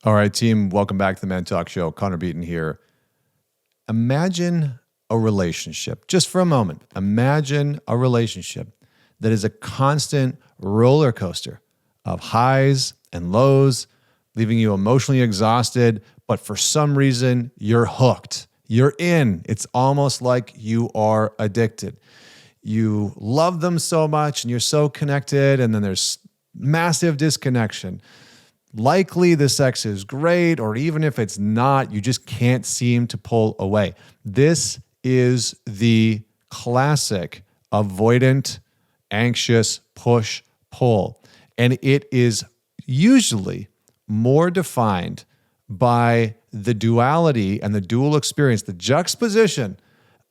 All right, team, welcome back to the ManTalks Show. Connor Beaton here. Imagine a relationship, just for a moment. Imagine a relationship that is a constant roller coaster of highs and lows, leaving you emotionally exhausted, but for some reason, you're hooked. You're in. It's almost like you are addicted. You love them so much and you're so connected, and then there's massive disconnection. Likely the sex is great, or even if it's not, you just can't seem to pull away. This is the classic avoidant, anxious push-pull. And it is usually more defined by the duality and the dual experience, the juxtaposition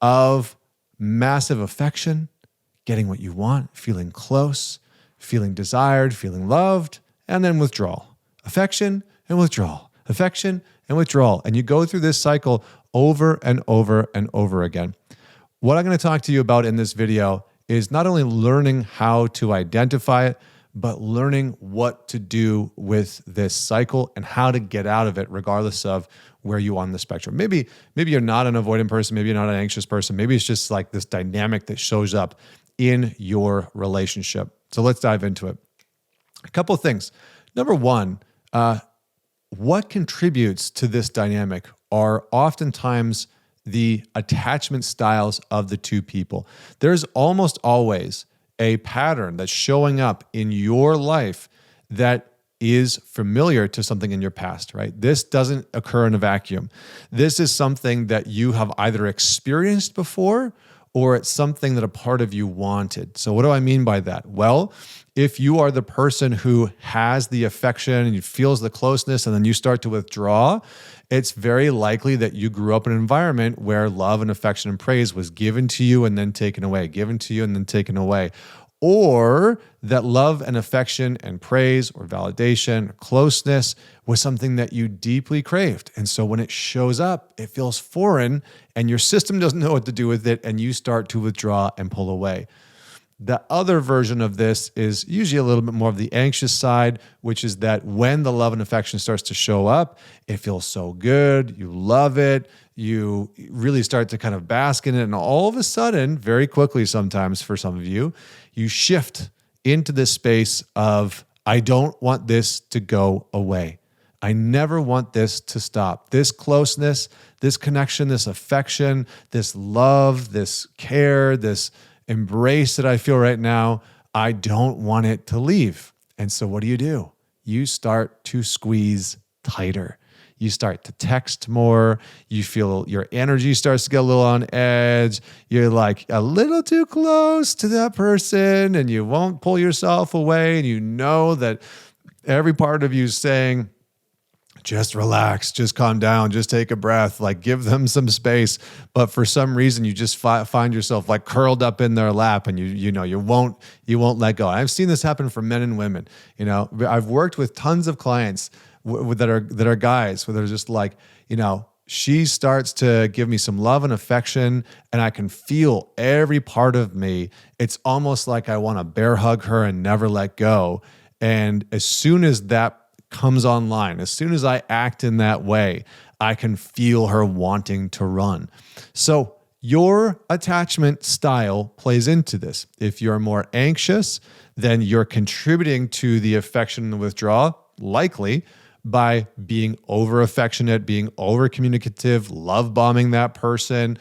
of massive affection, getting what you want, feeling close, feeling desired, feeling loved, and then withdrawal. Affection and withdrawal, affection and withdrawal. And you go through this cycle over and over and over again. What I'm going to talk to you about in this video is not only learning how to identify it, but learning what to do with this cycle and how to get out of it regardless of where you are on the spectrum. Maybe you're not an avoidant person, maybe you're not an anxious person, maybe it's just like this dynamic that shows up in your relationship. So let's dive into it. A couple of things. Number one, what contributes to this dynamic are oftentimes the attachment styles of the two people. There's almost always a pattern that's showing up in your life that is familiar to something in your past, right? This doesn't occur in a vacuum. This is something that you have either experienced before or it's something that a part of you wanted. So what do I mean by that? Well, if you are the person who has the affection and you feels the closeness and then you start to withdraw, it's very likely that you grew up in an environment where love and affection and praise was given to you and then taken away, given to you and then taken away. Or that love and affection and praise or validation or closeness was something that you deeply craved. And so when it shows up, it feels foreign and your system doesn't know what to do with it and you start to withdraw and pull away. The other version of this is usually a little bit more of the anxious side, which is that when the love and affection starts to show up, it feels so good, you love it, you really start to kind of bask in it, and all of a sudden, very quickly sometimes for some of you, you shift into this space of, I don't want this to go away. I never want this to stop. This closeness, this connection, this affection, this love, this care, this embrace that I feel right now, I don't want it to leave. And so what do? You start to squeeze tighter. You start to text more. You feel your energy starts to get a little on edge. You're like a little too close to that person and you won't pull yourself away. And you know that every part of you is saying, just relax, just calm down, just take a breath, like give them some space. But for some reason, you just find yourself like curled up in their lap and you won't let go. I've seen this happen for men and women. You know, I've worked with tons of clients that are guys where they're just like, she starts to give me some love and affection and I can feel every part of me. It's almost like I want to bear hug her and never let go. And as soon as that comes online, as soon as I act in that way, I can feel her wanting to run. So your attachment style plays into this. If you're more anxious, then you're contributing to the affection and the withdrawal, likely by being over affectionate, being over communicative, love bombing that person.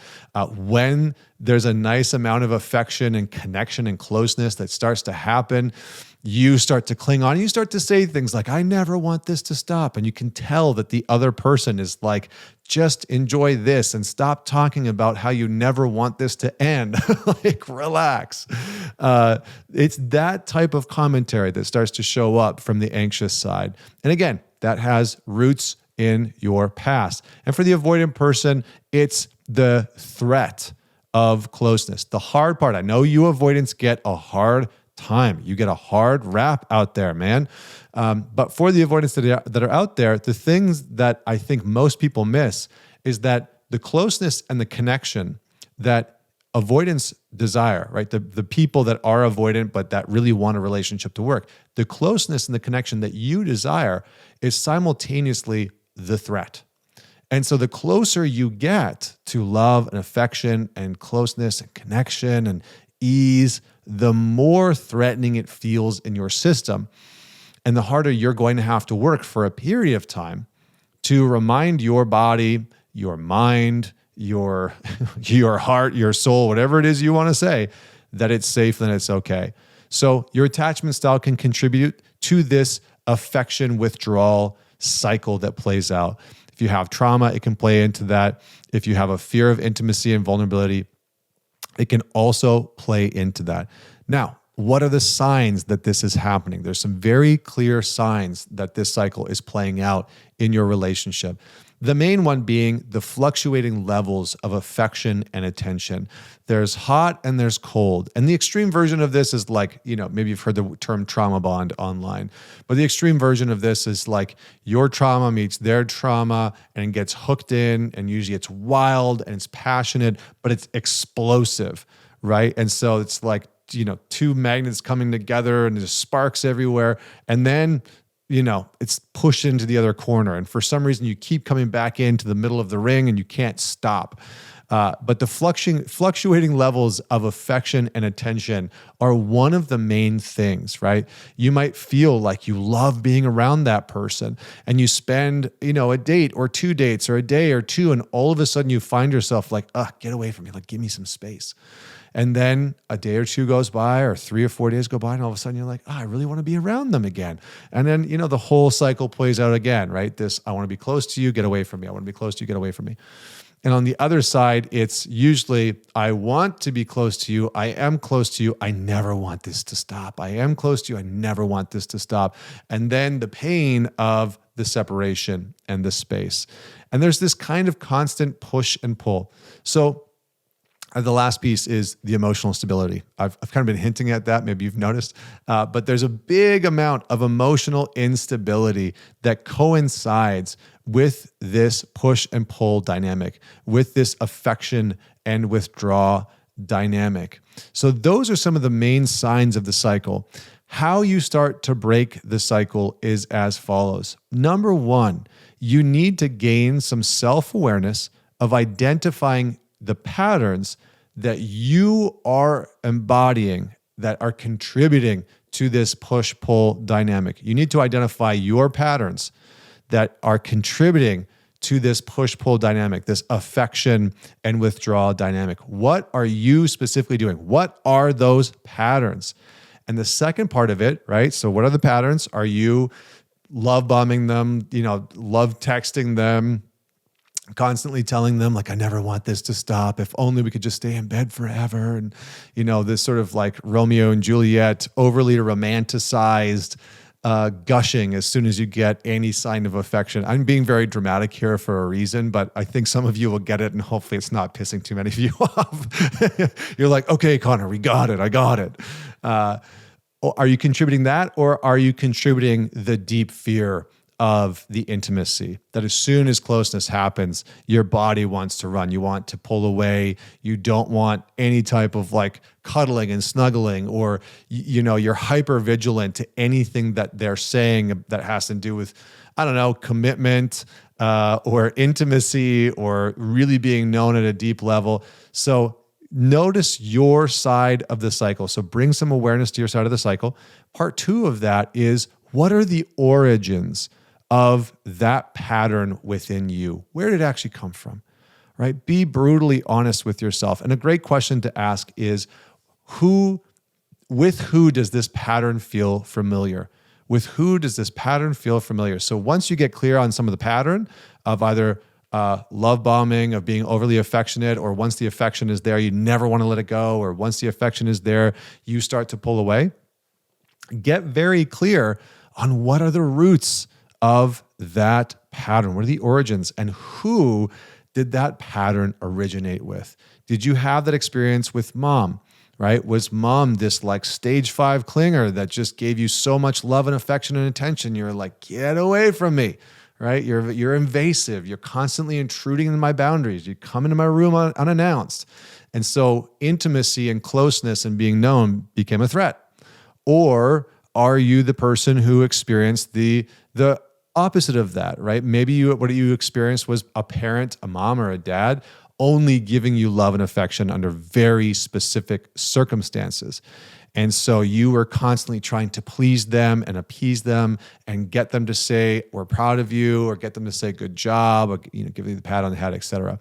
When there's a nice amount of affection and connection and closeness that starts to happen, you start to cling on. You start to say things like, I never want this to stop. And you can tell that the other person is like, just enjoy this and stop talking about how you never want this to end. Like, relax. It's that type of commentary that starts to show up from the anxious side. And again, that has roots in your past. And for the avoidant person, it's the threat of closeness. The hard part, I know you avoidants get a hard time. You get a hard rap out there, man. But for the avoidants that are out there, the things that I think most people miss is that the closeness and the connection that avoidance desire, right? The people that are avoidant, but that really want a relationship to work, the closeness and the connection that you desire is simultaneously the threat. And so the closer you get to love and affection and closeness and connection and ease, the more threatening it feels in your system. And the harder you're going to have to work for a period of time to remind your body, your mind, your heart, your soul, whatever it is you want to say, that it's safe and it's okay. So your attachment style can contribute to this affection withdrawal cycle that plays out. If you have trauma, it can play into that. If you have a fear of intimacy and vulnerability, it can also play into that. Now, what are the signs that this is happening? There's some very clear signs that this cycle is playing out in your relationship. The main one being the fluctuating levels of affection and attention. There's hot and there's cold. And the extreme version of this is like, maybe you've heard the term trauma bond online, but the extreme version of this is like your trauma meets their trauma and gets hooked in, and usually it's wild and it's passionate, but it's explosive, right? And so it's like, two magnets coming together and there's sparks everywhere. And then it's pushed into the other corner. And for some reason, you keep coming back into the middle of the ring and you can't stop. But the fluctuating levels of affection and attention are one of the main things, right? You might feel like you love being around that person and you spend, a date or 2 dates or a day or two, and all of a sudden you find yourself like, get away from me, like give me some space. And then a day or two goes by, or 3 or 4 days go by, and all of a sudden you're like, I really want to be around them again. And then, the whole cycle plays out again, right? This, I want to be close to you, get away from me. I want to be close to you, get away from me. And on the other side, it's usually, I want to be close to you. I am close to you. I never want this to stop. I am close to you. I never want this to stop. And then the pain of the separation and the space. And there's this kind of constant push and pull. So the last piece is the emotional stability. I've kind of been hinting at that. Maybe you've noticed, but there's a big amount of emotional instability that coincides with this push and pull dynamic, with this affection and withdraw dynamic. So those are some of the main signs of the cycle. How you start to break the cycle is as follows. Number one, you need to gain some self-awareness of identifying the patterns that you are embodying that are contributing to this push-pull dynamic. You need to identify your patterns that are contributing to this push-pull dynamic, this affection and withdrawal dynamic. What are you specifically doing? What are those patterns? And the second part of it, right? So what are the patterns? Are you love bombing them, love texting them, constantly telling them like, I never want this to stop. If only we could just stay in bed forever. And, this sort of like Romeo and Juliet, overly romanticized gushing as soon as you get any sign of affection. I'm being very dramatic here for a reason, but I think some of you will get it, and hopefully it's not pissing too many of you off. You're like, okay, Connor, we got it. I got it. Are you contributing that, or are you contributing the deep fear of the intimacy, that as soon as closeness happens, your body wants to run. You want to pull away. You don't want any type of like cuddling and snuggling, or, you're hyper vigilant to anything that they're saying that has to do with, commitment or intimacy or really being known at a deep level. So notice your side of the cycle. So bring some awareness to your side of the cycle. Part 2 of that is, what are the origins of that pattern within you? Where did it actually come from, right? Be brutally honest with yourself. And a great question to ask is, with who does this pattern feel familiar? With who does this pattern feel familiar? So once you get clear on some of the pattern of either love bombing, of being overly affectionate, or once the affection is there, you never want to let it go, or once the affection is there, you start to pull away, get very clear on what are the roots of that pattern. What are the origins, and who did that pattern originate with? Did you have that experience with mom, right? Was mom this like stage 5 clinger that just gave you so much love and affection and attention? You're like, get away from me, right? You're invasive. You're constantly intruding in my boundaries. You come into my room unannounced. And so intimacy and closeness and being known became a threat. Or are you the person who experienced the opposite of that, right? Maybe what you experienced was a parent, a mom or a dad, only giving you love and affection under very specific circumstances. And so you were constantly trying to please them and appease them and get them to say, we're proud of you, or get them to say, good job, or give you the pat on the head, etc.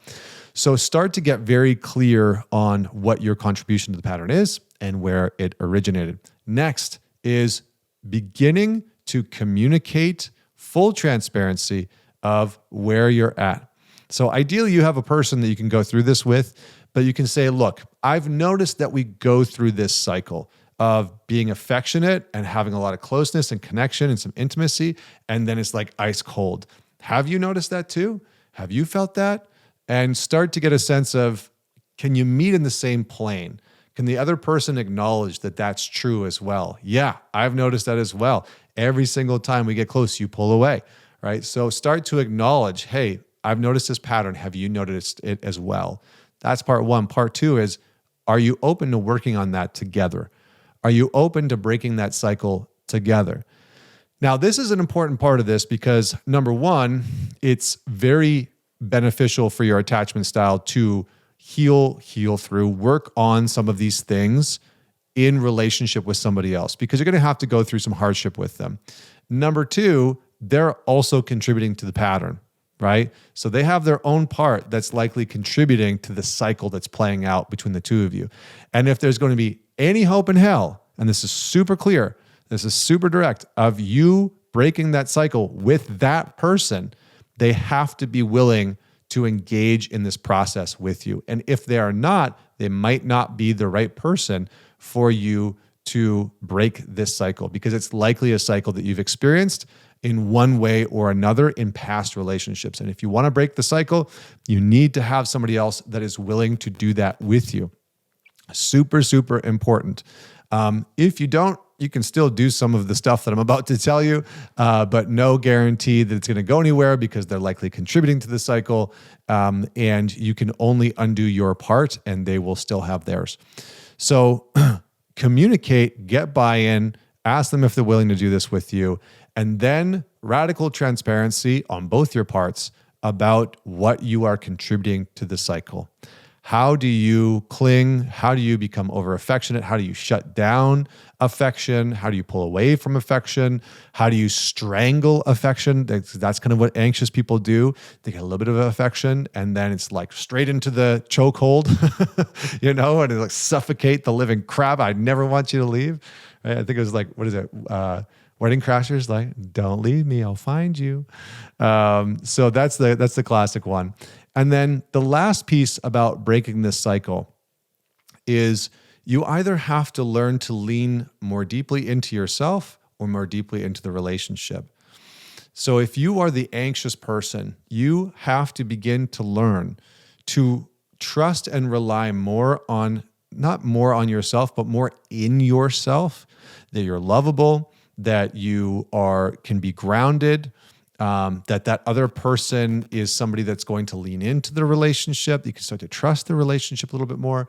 So start to get very clear on what your contribution to the pattern is and where it originated. Next is beginning to communicate full transparency of where you're at. So ideally, you have a person that you can go through this with, but you can say, look, I've noticed that we go through this cycle of being affectionate and having a lot of closeness and connection and some intimacy, and then it's like ice cold. Have you noticed that too? Have you felt that? And start to get a sense of, can you meet in the same plane? Can the other person acknowledge that that's true as well? Yeah, I've noticed that as well. Every single time we get close, you pull away, right? So start to acknowledge, hey, I've noticed this pattern. Have you noticed it as well? That's part one. Part two is, are you open to working on that together? Are you open to breaking that cycle together? Now, this is an important part of this because number one, it's very beneficial for your attachment style to heal through, work on some of these things in relationship with somebody else, because you're going to have to go through some hardship with them. Number two, they're also contributing to the pattern, right? So they have their own part that's likely contributing to the cycle that's playing out between the two of you. And if there's going to be any hope in hell, and this is super clear, this is super direct, of you breaking that cycle with that person, they have to be willing to engage in this process with you. And if they are not, they might not be the right person for you to break this cycle, because it's likely a cycle that you've experienced in one way or another in past relationships. And if you want to break the cycle, you need to have somebody else that is willing to do that with you. Super, super important. If you don't, you can still do some of the stuff that I'm about to tell you, but no guarantee that it's going to go anywhere, because they're likely contributing to the cycle, and you can only undo your part and they will still have theirs. So communicate, get buy-in, ask them if they're willing to do this with you, and then radical transparency on both your parts about what you are contributing to the cycle. How do you cling? How do you become over affectionate? How do you shut down affection? How do you pull away from affection? How do you strangle affection? That's kind of what anxious people do. They get a little bit of affection and then it's like straight into the chokehold, and it like suffocate the living crap. I never want you to leave. Right? I think it was like, what is it? Wedding Crashers, like, don't leave me, I'll find you. So that's the classic one. And then the last piece about breaking this cycle is you either have to learn to lean more deeply into yourself or more deeply into the relationship. So if you are the anxious person, you have to begin to learn to trust and rely not more on yourself, but more in yourself, that you're lovable, that you can be grounded, that other person is somebody that's going to lean into the relationship. You can start to trust the relationship a little bit more.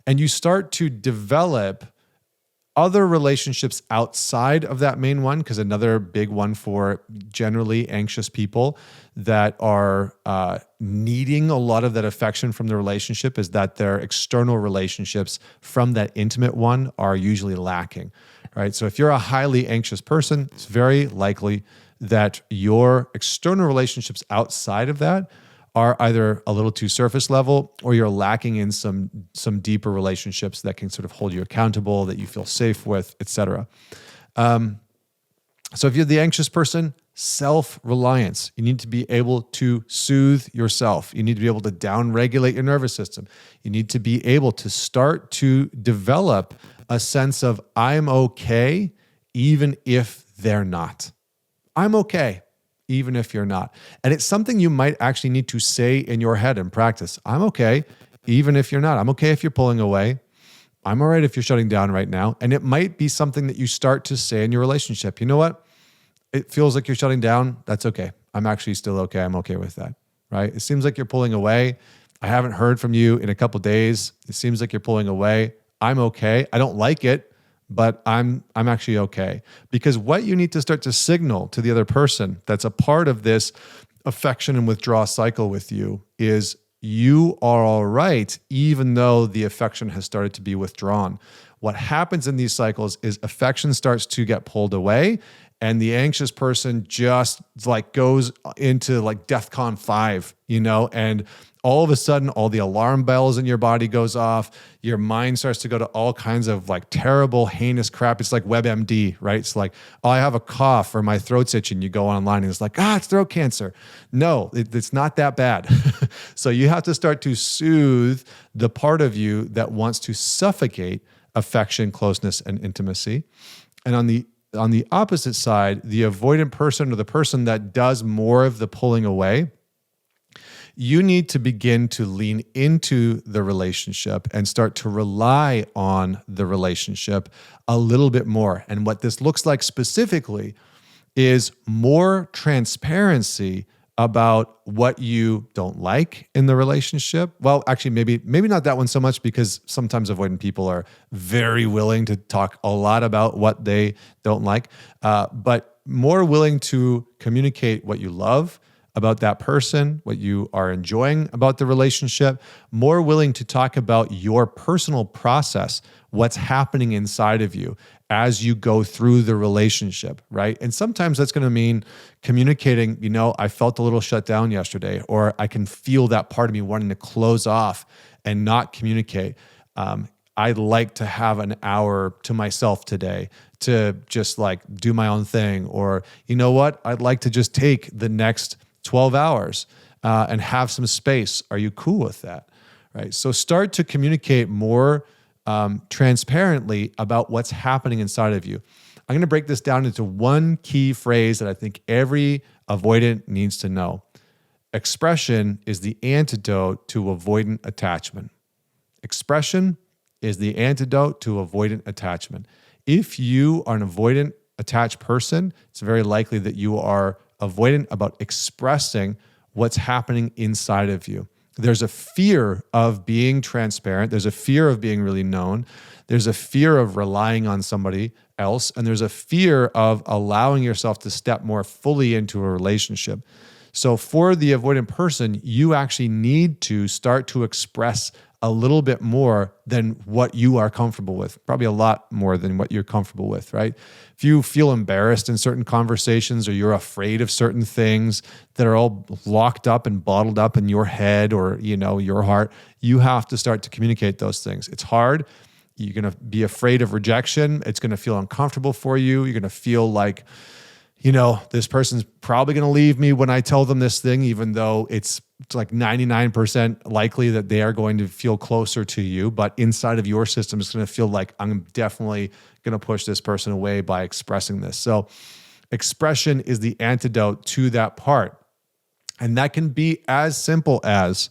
And you start to develop other relationships outside of that main one, because another big one for generally anxious people that are needing a lot of that affection from the relationship is that their external relationships from that intimate one are usually lacking, right? So if you're a highly anxious person, it's very likely that your external relationships outside of that are either a little too surface level, or you're lacking in some deeper relationships that can sort of hold you accountable, that you feel safe with, etc. So if you're the anxious person, self-reliance. You need to be able to soothe yourself. You need to be able to down-regulate your nervous system. You need to be able to start to develop a sense of, I'm okay, even if they're not. I'm okay, even if you're not. And it's something you might actually need to say in your head and practice. I'm okay, even if you're not. I'm okay if you're pulling away. I'm all right if you're shutting down right now. And it might be something that you start to say in your relationship. You know what? It feels like you're shutting down. That's okay. I'm actually still okay. I'm okay with that, right? It seems like you're pulling away. I haven't heard from you in a couple days. It seems like you're pulling away. I'm okay. I don't like it, but I'm actually okay. Because what you need to start to signal to the other person that's a part of this affection and withdrawal cycle with you is you are all right, even though the affection has started to be withdrawn. What happens in these cycles is affection starts to get pulled away, and the anxious person just like goes into like DEFCON 5, and all of a sudden, all the alarm bells in your body goes off. Your mind starts to go to all kinds of like terrible, heinous crap. It's like WebMD, right? It's like, oh, I have a cough or my throat's itching. You go online and it's like, it's throat cancer. No, it's not that bad. So you have to start to soothe the part of you that wants to suffocate affection, closeness, and intimacy. And on the opposite side, the avoidant person or the person that does more of the pulling away, you need to begin to lean into the relationship and start to rely on the relationship a little bit more. And what this looks like specifically is more transparency about what you don't like in the relationship. Well, actually, maybe not that one so much, because sometimes avoidant people are very willing to talk a lot about what they don't like, but more willing to communicate what you love about that person, what you are enjoying about the relationship, more willing to talk about your personal process, what's happening inside of you as you go through the relationship, right? And sometimes that's going to mean communicating, I felt a little shut down yesterday, or I can feel that part of me wanting to close off and not communicate. I'd like to have an hour to myself today to just like do my own thing. Or, you know what? I'd like to just take the next 12 hours and have some space. Are you cool with that? Right? So start to communicate more transparently about what's happening inside of you. I'm going to break this down into one key phrase that I think every avoidant needs to know. Expression is the antidote to avoidant attachment. Expression is the antidote to avoidant attachment. If you are an avoidant attached person, it's very likely that you are avoidant about expressing what's happening inside of you. There's a fear of being transparent. There's a fear of being really known. There's a fear of relying on somebody else. And there's a fear of allowing yourself to step more fully into a relationship. So for the avoidant person, you actually need to start to express a little bit more than what you are comfortable with, probably a lot more than what you're comfortable with, right? If you feel embarrassed in certain conversations, or you're afraid of certain things that are all locked up and bottled up in your head or, your heart, you have to start to communicate those things. It's hard. You're going to be afraid of rejection. It's going to feel uncomfortable for you. You're going to feel like, this person's probably going to leave me when I tell them this thing, even though it's like 99% likely that they are going to feel closer to you. But inside of your system, it's going to feel like I'm definitely going to push this person away by expressing this. So expression is the antidote to that part. And that can be as simple as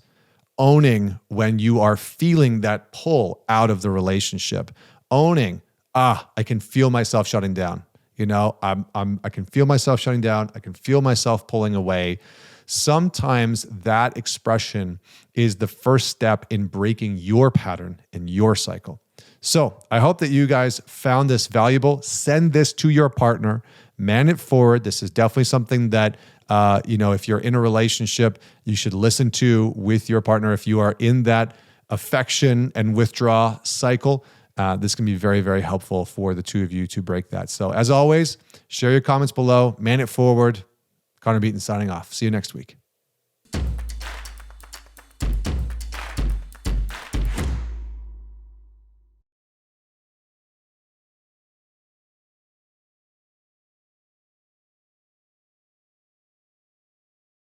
owning when you are feeling that pull out of the relationship. Owning, I can feel myself shutting down. I can feel myself shutting down. I can feel myself pulling away. Sometimes that expression is the first step in breaking your pattern in your cycle. So I hope that you guys found this valuable. Send this to your partner. Man it forward. This is definitely something that, if you're in a relationship, you should listen to with your partner. If you are in that affection and withdraw cycle, this can be very, very helpful for the two of you to break that. So as always, share your comments below. Man it forward. Connor Beaton signing off. See you next week.